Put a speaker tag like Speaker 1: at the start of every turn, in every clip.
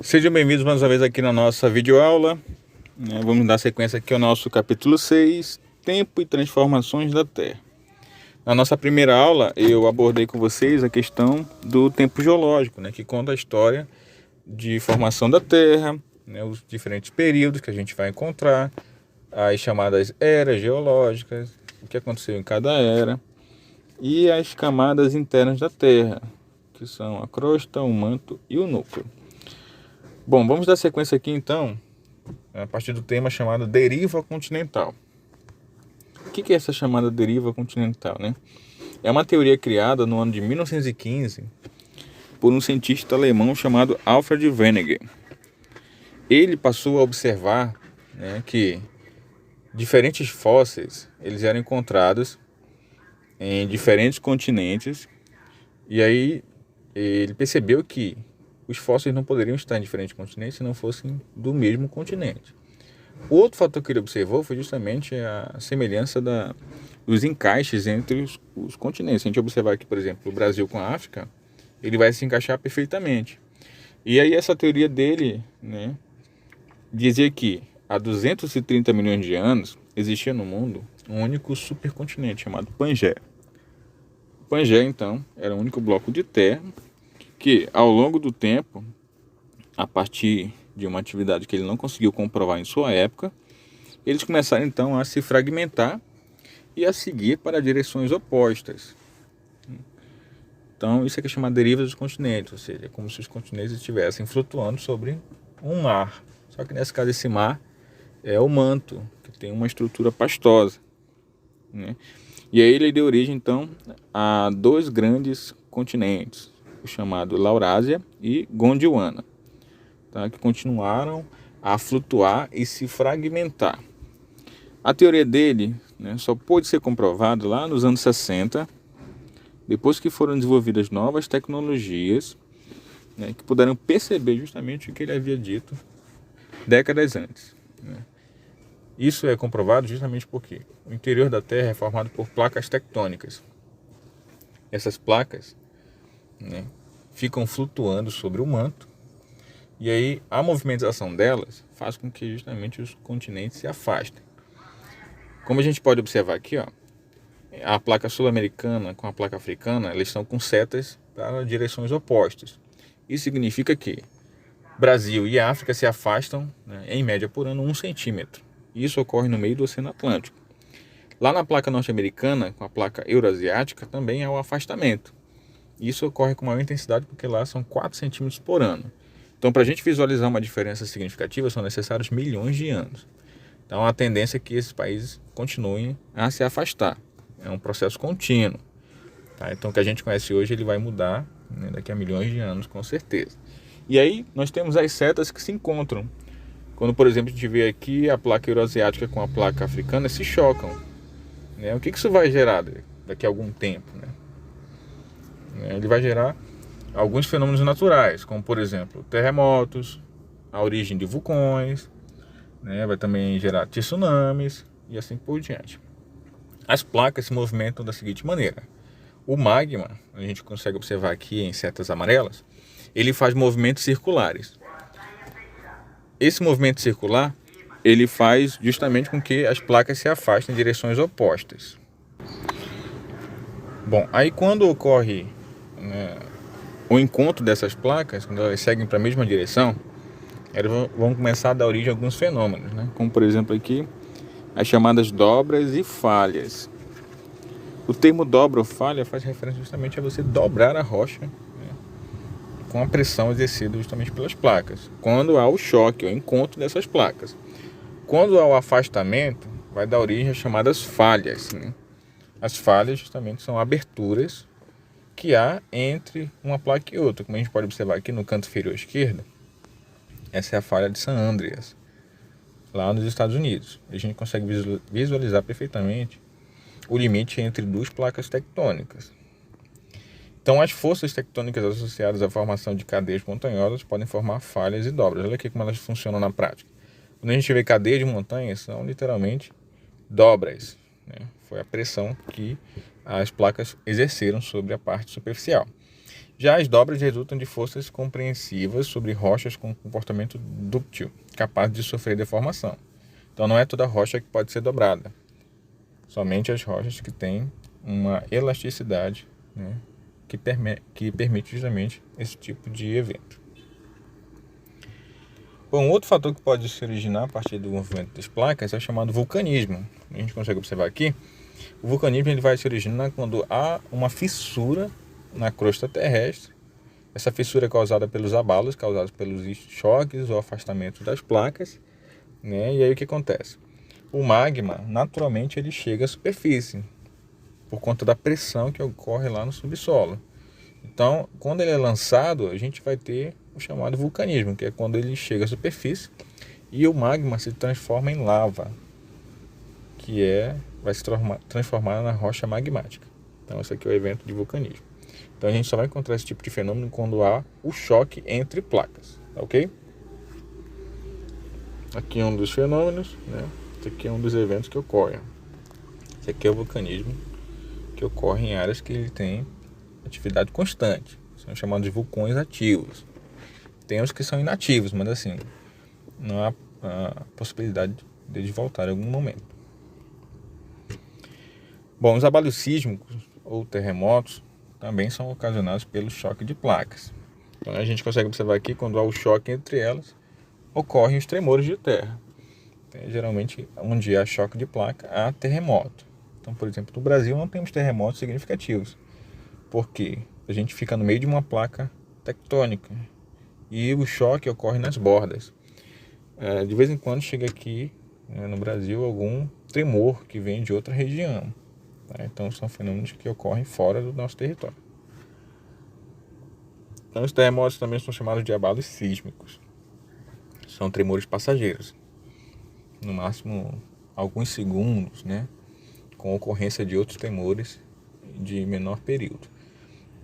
Speaker 1: Sejam bem-vindos mais uma vez aqui na nossa videoaula. Vamos dar sequência aqui ao nosso capítulo 6, Tempo e Transformações da Terra. Na nossa primeira aula, eu abordei com vocês a questão do tempo geológico, que conta a história de formação da Terra, os diferentes períodos que a gente vai encontrar, as chamadas eras geológicas, o que aconteceu em cada era, e as camadas internas da Terra, que são a crosta, o manto e o núcleo. Bom, vamos dar sequência aqui então, a partir do tema chamado deriva continental. O que é essa chamada deriva continental, É uma teoria criada no ano de 1915 por um cientista alemão chamado Alfred Wegener. Ele passou a observar que diferentes fósseis eles eram encontrados em diferentes continentes, e aí ele percebeu que os fósseis não poderiam estar em diferentes continentes se não fossem do mesmo continente. O outro fator que ele observou foi justamente a semelhança dos encaixes entre os continentes. Se a gente observar aqui, por exemplo, o Brasil com a África, ele vai se encaixar perfeitamente. E aí essa teoria dele dizia que há 230 milhões de anos existia no mundo um único supercontinente chamado Pangeia. O Pangeia, então, era o único bloco de terra que, ao longo do tempo, a partir de uma atividade que ele não conseguiu comprovar em sua época, eles começaram então a se fragmentar e a seguir para direções opostas. Então isso é que é chamado de deriva dos continentes, ou seja, é como se os continentes estivessem flutuando sobre um mar. Só que nesse caso esse mar é o manto, que tem uma estrutura pastosa. E aí ele deu origem então a dois grandes continentes, o chamado Laurásia e Gondwana, que continuaram a flutuar e se fragmentar. A teoria dele só pôde ser comprovada lá nos anos 60, depois que foram desenvolvidas novas tecnologias que puderam perceber justamente o que ele havia dito décadas antes. Isso é comprovado justamente porque o interior da Terra é formado por placas tectônicas. Essas placas ficam flutuando sobre o manto, e aí a movimentação delas faz com que justamente os continentes se afastem. Como a gente pode observar aqui, a placa sul-americana com a placa africana, eles estão com setas para direções opostas. Isso significa que Brasil e África se afastam, em média por ano, 1 centímetro. Isso ocorre no meio do Oceano Atlântico. Lá na placa norte-americana, com a placa euroasiática, também há o afastamento. Isso ocorre com maior intensidade porque lá são 4 centímetros por ano. Então, para a gente visualizar uma diferença significativa, são necessários milhões de anos. Então, a tendência é que esses países continuem a se afastar. É um processo contínuo. Então, o que a gente conhece hoje, ele vai mudar daqui a milhões de anos, com certeza. E aí, nós temos as setas que se encontram. Quando, por exemplo, a gente vê aqui a placa euroasiática com a placa africana, se chocam. O que isso vai gerar daqui a algum tempo? Ele vai gerar alguns fenômenos naturais, como, por exemplo, terremotos, a origem de vulcões, vai também gerar tsunamis e assim por diante. As placas se movimentam da seguinte maneira: o magma, a gente consegue observar aqui em setas amarelas, ele faz movimentos circulares. Esse movimento circular, ele faz justamente com que as placas se afastem em direções opostas. Bom, aí quando ocorre o encontro dessas placas, quando elas seguem para a mesma direção, elas vão começar a dar origem a alguns fenômenos, como por exemplo aqui, as chamadas dobras e falhas. O termo dobra ou falha faz referência justamente a você dobrar a rocha com a pressão exercida justamente pelas placas, quando há o choque, o encontro dessas placas. Quando há o afastamento, vai dar origem às chamadas falhas. As falhas justamente são aberturas que há entre uma placa e outra. Como a gente pode observar aqui no canto inferior esquerdo, essa é a falha de San Andreas, lá nos Estados Unidos. A gente consegue visualizar perfeitamente o limite entre duas placas tectônicas. Então, as forças tectônicas associadas à formação de cadeias montanhosas podem formar falhas e dobras. Olha aqui como elas funcionam na prática. Quando a gente vê cadeias de montanhas, são literalmente dobras. Foi a pressão que as placas exerceram sobre a parte superficial. Já as dobras resultam de forças compreensivas sobre rochas com comportamento dúctil, capaz de sofrer deformação. Então não é toda rocha que pode ser dobrada, somente as rochas que têm uma elasticidade, né, que permite justamente esse tipo de evento. Bom, outro fator que pode se originar a partir do movimento das placas é o chamado vulcanismo. A gente consegue observar aqui, o vulcanismo ele vai se originar quando há uma fissura na crosta terrestre. Essa fissura é causada pelos abalos, causados pelos choques ou afastamento das placas, né? E aí o que acontece? O magma, naturalmente, ele chega à superfície, por conta da pressão que ocorre lá no subsolo. Então, quando ele é lançado, a gente vai ter o chamado vulcanismo, que é quando ele chega à superfície e o magma se transforma em lava, que vai se transformar na rocha magmática. Então, esse aqui é o evento de vulcanismo. Então, a gente só vai encontrar esse tipo de fenômeno quando há o choque entre placas, ok? Aqui é um dos fenômenos, né? Esse aqui é um dos eventos que ocorrem. Esse aqui é o vulcanismo, que ocorre em áreas que ele tem atividade constante. São chamados de vulcões ativos. Tem os que são inativos, mas assim, não há a possibilidade de voltar em algum momento. Bom, os abalos sísmicos ou terremotos também são ocasionados pelo choque de placas. Então a gente consegue observar aqui, quando há o choque entre elas, ocorrem os tremores de terra. Então, geralmente, onde há choque de placa, há terremoto. Então, por exemplo, no Brasil não temos terremotos significativos, porque a gente fica no meio de uma placa tectônica e o choque ocorre nas bordas. De vez em quando chega aqui, no Brasil, algum tremor que vem de outra região. Tá? Então são fenômenos que ocorrem fora do nosso território. Então os terremotos também são chamados de abalos sísmicos. São tremores passageiros, no máximo alguns segundos, né, com ocorrência de outros tremores de menor período.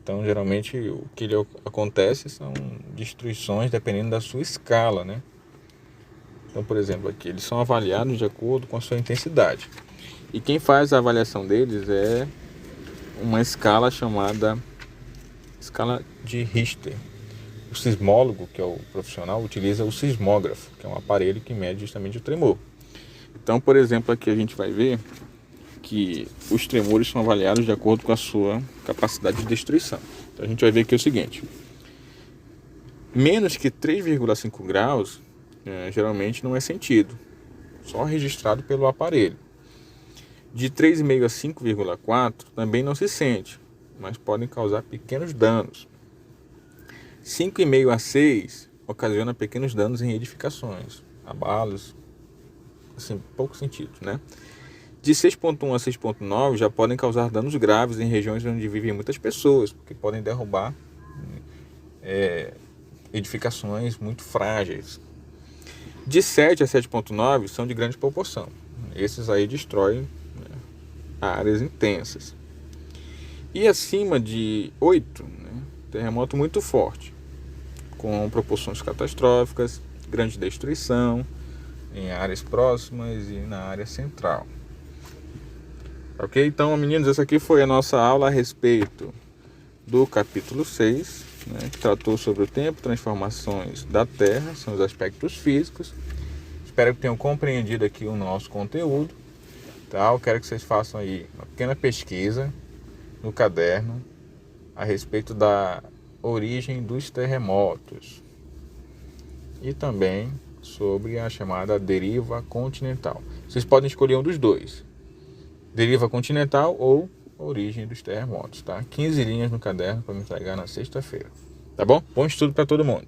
Speaker 1: Então, geralmente, o que acontece são destruições dependendo da sua escala, né? Então, por exemplo, aqui eles são avaliados de acordo com a sua intensidade. E quem faz a avaliação deles é uma escala chamada escala de Richter. O sismólogo, que é o profissional, utiliza o sismógrafo, que é um aparelho que mede justamente o tremor. Então, por exemplo, aqui a gente vai ver que os tremores são avaliados de acordo com a sua capacidade de destruição. Então a gente vai ver aqui o seguinte: menos que 3,5 graus geralmente não é sentido, só registrado pelo aparelho. De 3,5 a 5,4 também não se sente, mas podem causar pequenos danos. 5,5 a 6 ocasiona pequenos danos em edificações, abalos, assim, pouco sentido, né? De 6,1 a 6,9 já podem causar danos graves em regiões onde vivem muitas pessoas, porque podem derrubar edificações muito frágeis. De 7 a 7,9 são de grande proporção. Esses aí destroem, né, áreas intensas. E acima de 8, né, terremoto muito forte, com proporções catastróficas, grande destruição em áreas próximas e na área central. Ok? Então, meninos, essa aqui foi a nossa aula a respeito do capítulo 6, né, que tratou sobre o tempo, transformações da Terra, são os aspectos físicos. Espero que tenham compreendido aqui o nosso conteúdo. Tá? Eu quero que vocês façam aí uma pequena pesquisa no caderno a respeito da origem dos terremotos e também sobre a chamada deriva continental. Vocês podem escolher um dos dois: deriva continental ou origem dos terremotos, tá? 15 linhas no caderno para me entregar na sexta-feira. Tá bom? Bom estudo para todo mundo.